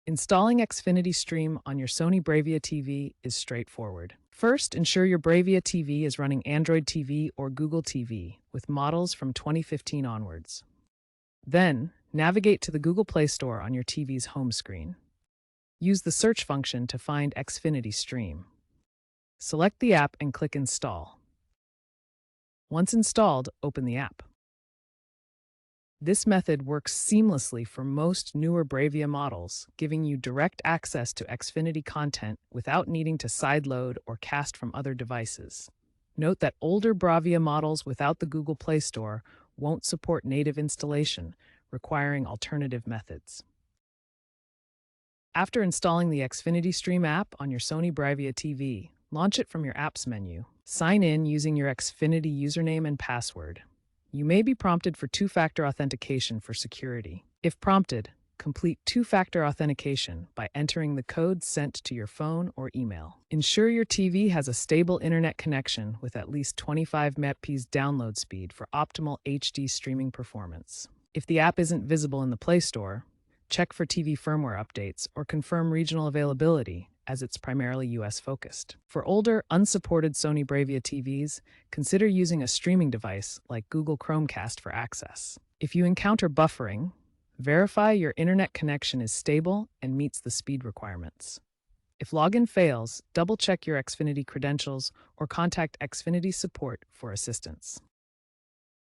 Installing Xfinity Stream on your Sony Bravia TV is straightforward. First, ensure your Bravia TV is running Android TV or Google TV with models from 2015 onwards. Then, navigate to the Google Play Store on your TV's home screen. Use the search function to find Xfinity Stream. Select the app and click Install. Once installed, open the app. This method works seamlessly for most newer Bravia models, giving you direct access to Xfinity content without needing to sideload or cast from other devices. Note that older Bravia models without the Google Play Store won't support native installation, requiring alternative methods. After installing the Xfinity Stream app on your Sony Bravia TV, launch it from your Apps menu. Sign in using your Xfinity username and password. You may be prompted for two-factor authentication for security. If prompted, complete two-factor authentication by entering the code sent to your phone or email. Ensure your TV has a stable internet connection with at least 25 Mbps download speed for optimal HD streaming performance. If the app isn't visible in the Play Store, check for TV firmware updates or confirm regional availability, as it's primarily US-focused. For older, unsupported Sony Bravia TVs, consider using a streaming device like Google Chromecast for access. If you encounter buffering, verify your internet connection is stable and meets the speed requirements. If login fails, double-check your Xfinity credentials or contact Xfinity support for assistance.